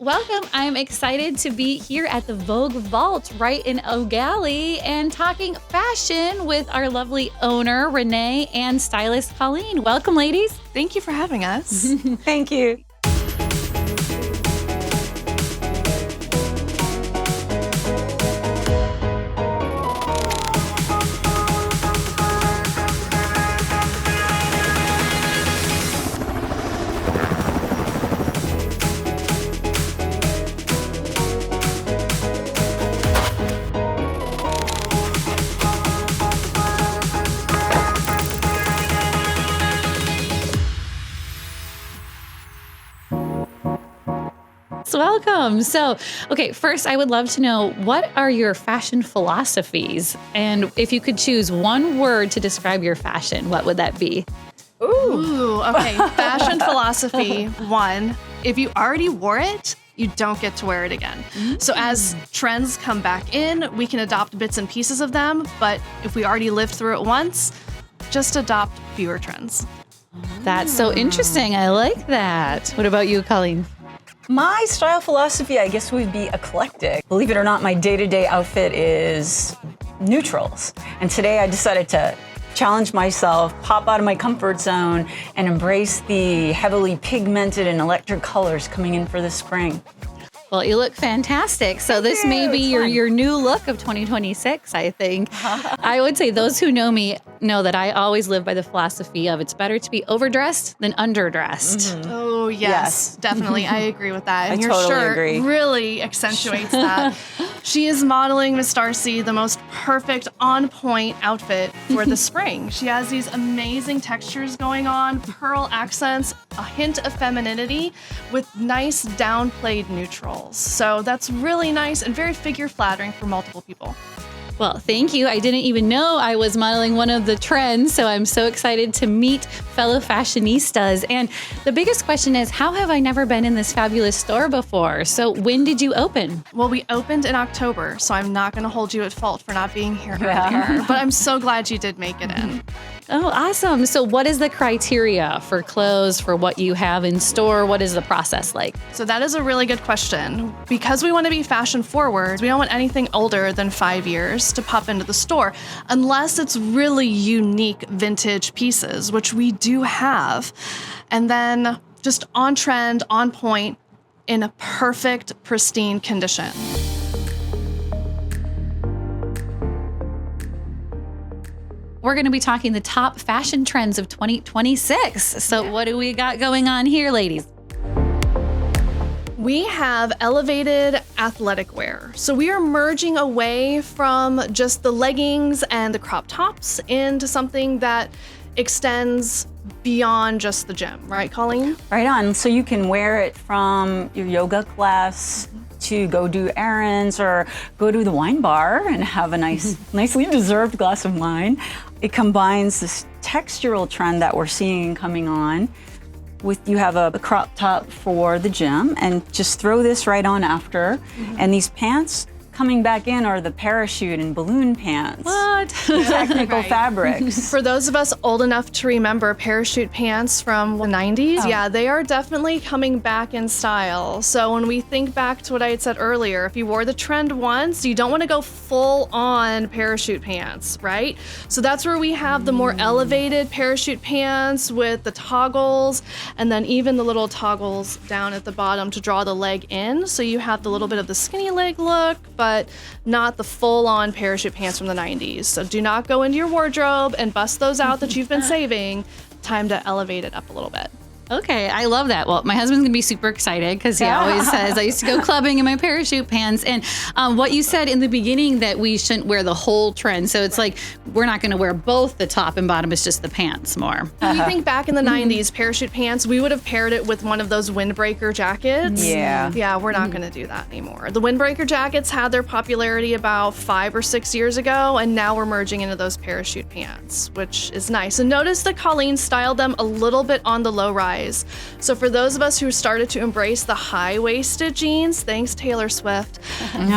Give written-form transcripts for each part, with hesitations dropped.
welcome. I'm excited to be here at the Vogue Vault right in Eau Gallie and talking fashion with our lovely owner, Renee, and stylist, Colleen. Welcome, ladies. Thank you for having us. Thank you. Welcome. So, okay, first I would love to know, what are your fashion philosophies? And if you could choose one word to describe your fashion, what would that be? Ooh, okay. Fashion philosophy, one, if you already wore it, you don't get to wear it again. So as trends come back in, we can adopt bits and pieces of them. But if we already lived through it once, just adopt fewer trends. That's so interesting. I like that. What about you, Colleen? My style philosophy, I guess, would be eclectic. Believe it or not, my day-to-day outfit is neutrals. And today I decided to challenge myself, pop out of my comfort zone, and embrace the heavily pigmented and electric colors coming in for the spring. Well, you look fantastic. So this may be your new look of 2026, I think. I would say those who know me know that I always live by the philosophy of it's better to be overdressed than underdressed. Oh, yes, definitely. I agree with that. And I your totally shirt agree. really accentuates that. She is modeling Miss Darcy the most perfect, on-point outfit for the spring. She has these amazing textures going on, pearl accents, a hint of femininity with nice downplayed neutrals. So that's really nice and very figure-flattering for multiple people. Well, thank you. I didn't even know I was modeling one of the trends, so I'm so excited to meet fellow fashionistas. And the biggest question is, how have I never been in this fabulous store before? So when did you open? Well, we opened in October, so I'm not going to hold you at fault for not being here earlier, but I'm so glad you did make it in. Oh, awesome. So what is the criteria for clothes, for what you have in store? What is the process like? So that is a really good question. Because we want to be fashion forward, we don't want anything older than 5 years to pop into the store, unless it's really unique vintage pieces, which we do have. And then just on trend, on point, in a perfect, pristine condition. We're going to be talking the top fashion trends of 2026. So what do we got going on here, ladies? We have elevated athletic wear. So we are merging away from just the leggings and the crop tops into something that extends beyond just the gym, right, Colleen? Right on. So you can wear it from your yoga class to go do errands or go to the wine bar and have a nicely deserved glass of wine. It combines this textural trend that we're seeing coming on with, you have a crop top for the gym and just throw this right on after. And these pants coming back in are the parachute and balloon pants. What? Technical fabrics. For those of us old enough to remember parachute pants from the 90s, yeah, they are definitely coming back in style. So when we think back to what I had said earlier, if you wore the trend once, you don't want to go full on parachute pants, right? So that's where we have the more elevated parachute pants with the toggles, and then even the little toggles down at the bottom to draw the leg in. So you have the little bit of the skinny leg look, but not the full-on parachute pants from the 90s. So do not go into your wardrobe and bust those out that you've been saving. Time to elevate it up a little bit. Okay, I love that. Well, my husband's gonna be super excited because he always says, I used to go clubbing in my parachute pants. And what you said in the beginning, that we shouldn't wear the whole trend. So it's like, we're not gonna wear both the top and bottom, it's just the pants more. If you think back in the 90s, parachute pants, we would have paired it with one of those windbreaker jackets. Yeah, we're not gonna do that anymore. The windbreaker jackets had their popularity about 5 or 6 years ago, and now we're merging into those parachute pants, which is nice. And notice that Colleen styled them a little bit on the low rise. rise. So for those of us who started to embrace the high-waisted jeans, thanks Taylor Swift,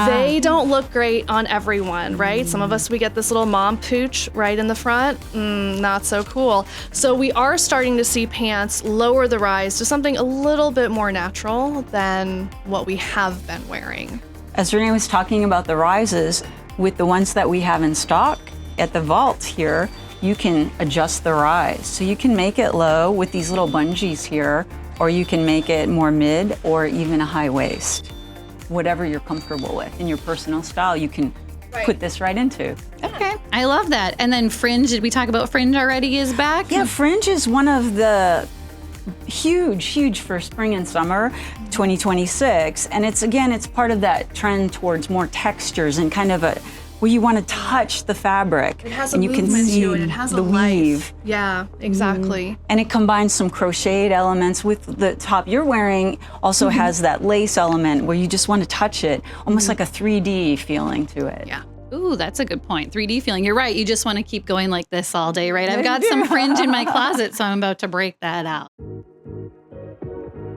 they don't look great on everyone, right? Some of us, we get this little mom pooch right in the front. Not so cool. So we are starting to see pants lower the rise to something a little bit more natural than what we have been wearing. As Renee was talking about the rises, with the ones that we have in stock at the vault here, you can adjust the rise. So you can make it low with these little bungees here, or you can make it more mid or even a high waist. Whatever you're comfortable with in your personal style, you can put this right into. Okay, I love that. And then fringe, did we talk about fringe already is back? Yeah, fringe is one of the huge for spring and summer 2026. And it's part of that trend towards more textures and kind of where you want to touch the fabric. It has a and you can movement see to it. It has a the life. weave. Yeah, exactly. And it combines some crocheted elements with the top you're wearing, also has that lace element where you just want to touch it, almost like a 3D feeling to it. Yeah. Ooh, that's a good point. 3D feeling. You're right. You just want to keep going like this all day, right? I've got some fringe in my closet, so I'm about to break that out.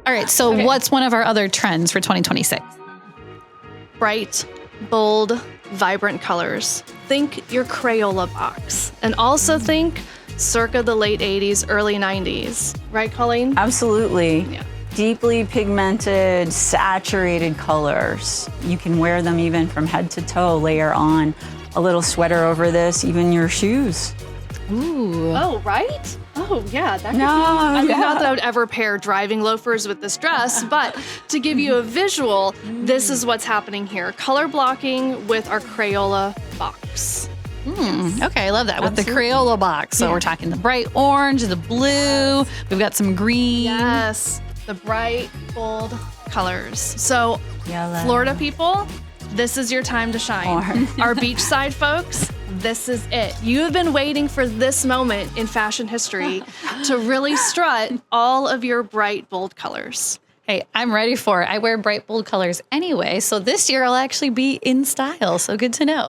All right, so what's one of our other trends for 2026? Bright, bold, vibrant colors. Think your Crayola box. And also think circa the late 80s, early 90s. Right, Colleen? Absolutely. Yeah. Deeply pigmented, saturated colors. You can wear them even from head to toe, layer on a little sweater over this, even your shoes. Ooh. Oh, right? Oh, yeah. That could No, I mean, yeah. not that I would ever pair driving loafers with this dress, but to give you a visual, this is what's happening here. Color blocking with our Crayola box. Okay, I love that. With the Crayola box. So we're talking the bright orange, the blue, we've got some green. Yes, the bright, bold colors. So, Yellow. Florida people, this is your time to shine. Orange. Our beachside folks, this is it. You have been waiting for this moment in fashion history to really strut all of your bright, bold colors. Hey, I'm ready for it. I wear bright, bold colors anyway, so this year I'll actually be in style, so good to know.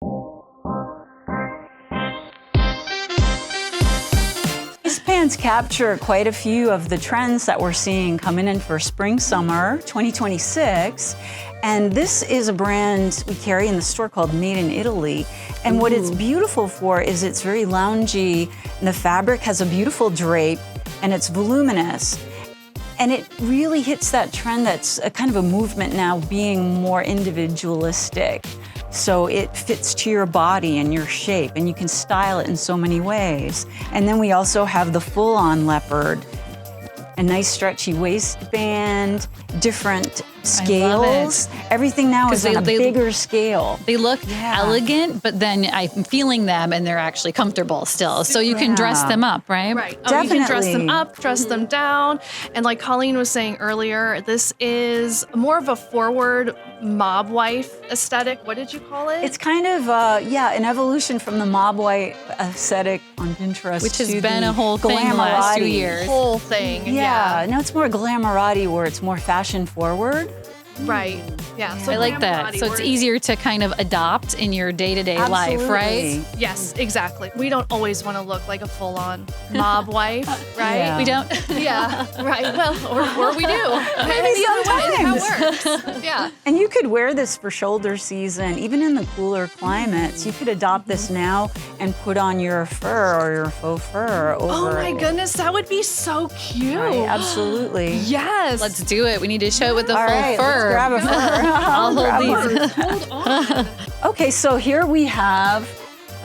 These pants capture quite a few of the trends that we're seeing coming in for spring, summer 2026. And this is a brand we carry in the store called Made in Italy. And what it's beautiful for is it's very loungy, and the fabric has a beautiful drape, and it's voluminous. And it really hits that trend that's a kind of a movement now, being more individualistic. So it fits to your body and your shape, and you can style it in so many ways. And then we also have the full-on leopard, a nice stretchy waistband, different scales. Everything now is on a bigger scale. They look elegant, but then I'm feeling them and they're actually comfortable still. So you can dress them up, right? Right. Definitely. You can dress them up, dress them down. And like Colleen was saying earlier, this is more of a forward mob wife aesthetic. What did you call it? It's kind of, an evolution from the mob wife aesthetic on Pinterest. Which has to been the a whole thing the last few glamourati. years. whole thing. Yeah, no, it's more glamourati where it's more fashion forward. Right. Yeah. So I like that. So it's easier to kind of adopt in your day-to-day life, right? Absolutely. Yes, exactly. We don't always want to look like a full-on mob wife, right? Yeah. We don't. Yeah, right. Well, or we do. Maybe sometimes. That works. Yeah. And you could wear this for shoulder season, even in the cooler climates. You could adopt this now and put on your fur or your faux fur over. Oh my goodness, that would be so cute. Right, absolutely. Yes. Let's do it. We need to show it with the All full right, fur. let's grab a fur. I'll hold these. Hold on. Okay, so here we have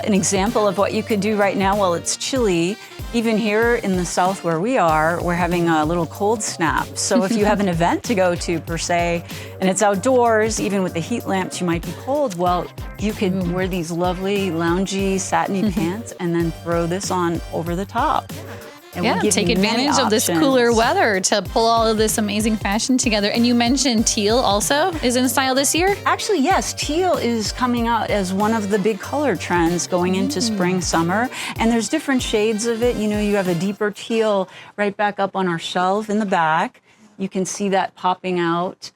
an example of what you could do right now while it's chilly. Even here in the south where we are, we're having a little cold snap. So if you have an event to go to per se, and it's outdoors, even with the heat lamps, you might be cold. Well, you could wear these lovely loungy satiny pants and then throw this on over the top. And we'll Yeah, give take you many advantage of this options. cooler weather to pull all of this amazing fashion together. And you mentioned teal also is in style this year? Actually, yes, teal is coming out as one of the big color trends going into spring, summer. And there's different shades of it. You know, you have a deeper teal right back up on our shelf in the back. You can see that popping out.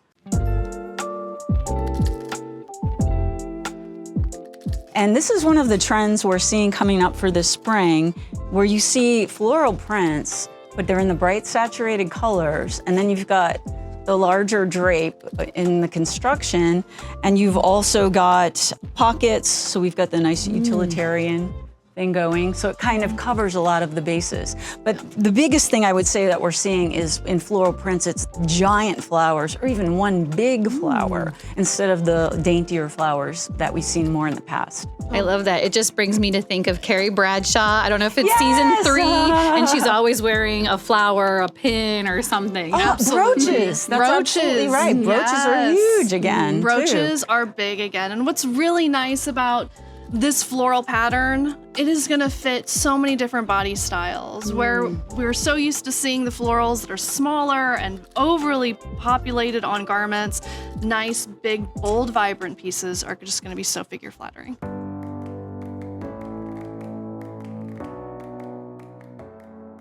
And this is one of the trends we're seeing coming up for this spring, where you see floral prints but they're in the bright saturated colors. And then you've got the larger drape in the construction, and you've also got pockets. So we've got the nice utilitarian thing going. So it kind of covers a lot of the bases. But the biggest thing I would say that we're seeing is in floral prints, it's giant flowers or even one big flower instead of the daintier flowers that we've seen more in the past. I love that. It just brings me to think of Carrie Bradshaw. I don't know if it's season 3, and she's always wearing a flower, a pin, or something. Oh, brooches. That's absolutely right. Brooches are huge again. Brooches are big again. And what's really nice about this floral pattern, it is going to fit so many different body styles, where we're so used to seeing the florals that are smaller and overly populated on garments. Nice, big, bold, vibrant pieces are just going to be so figure flattering.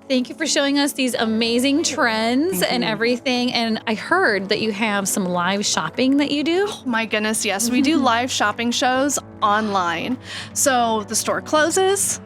Thank you for showing us these amazing trends and everything. And I heard that you have some live shopping that you do. Oh my goodness, yes. We do live shopping shows online. So the store closes,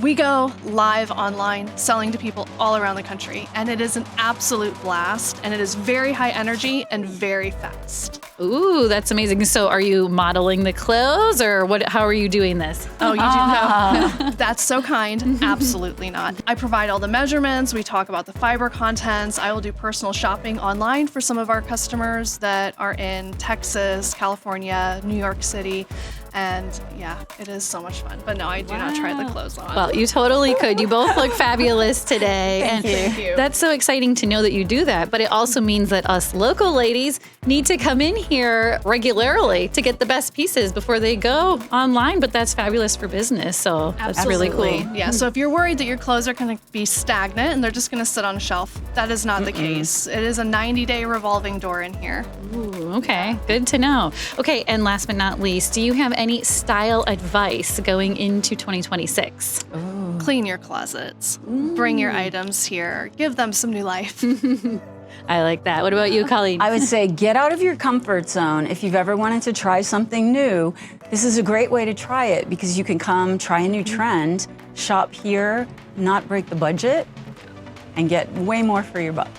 we go live online, selling to people all around the country. And it is an absolute blast. And it is very high energy and very fast. Ooh, that's amazing. So are you modeling the clothes, or what? How are you doing this? Oh, you do know? That's so kind. Absolutely not. I provide all the measurements. We talk about the fiber contents. I will do personal shopping online for some of our customers that are in Texas, California, New York City. And yeah, it is so much fun. But no, I do not try the clothes on. Well, you totally could. You both look fabulous today. Thank you. That's so exciting to know that you do that. But it also means that us local ladies need to come in here regularly to get the best pieces before they go online. But that's fabulous for business. So that's really cool. Yeah, so if you're worried that your clothes are going to be stagnant and they're just going to sit on a shelf, that is not the case. It is a 90-day revolving door in here. Ooh, okay, good to know. Okay, and last but not least, do you have any style advice going into 2026? Clean your closets. Bring your items here. Give them some new life. I like that. What about you, Colleen? I would say get out of your comfort zone. If you've ever wanted to try something new, this is a great way to try it, because you can come try a new trend, shop here, not break the budget, and get way more for your buck.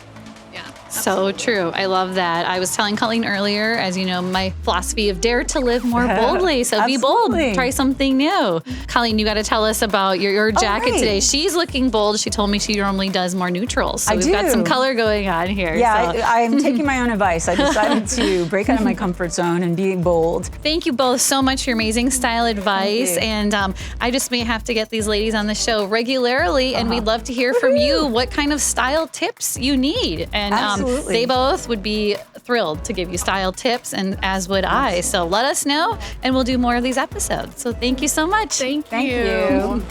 So true. I love that. I was telling Colleen earlier, as you know, my philosophy of dare to live more boldly. So be bold, try something new. Colleen, you got to tell us about your jacket today. She's looking bold. She told me she normally does more neutrals. So we've got some color going on here. Yeah, so. I'm taking my own advice. I decided to break out of my comfort zone and be bold. Thank you both so much for your amazing style advice. And I just may have to get these ladies on the show regularly, and we'd love to hear from you what kind of style tips you need. And they both would be thrilled to give you style tips, and as would I. So let us know, and we'll do more of these episodes. So thank you so much. Thank you.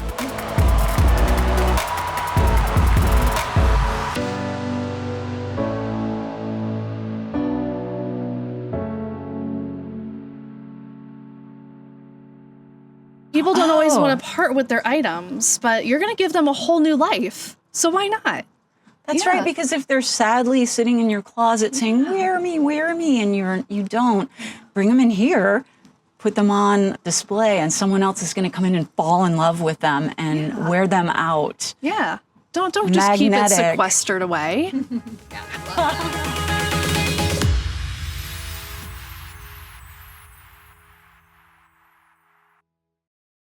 People don't always want to part with their items, but you're going to give them a whole new life. So why not? That's right, because if they're sadly sitting in your closet saying, wear me, and you don't, bring them in here, put them on display, and someone else is going to come in and fall in love with them and wear them out. Yeah. Don't just keep it sequestered away.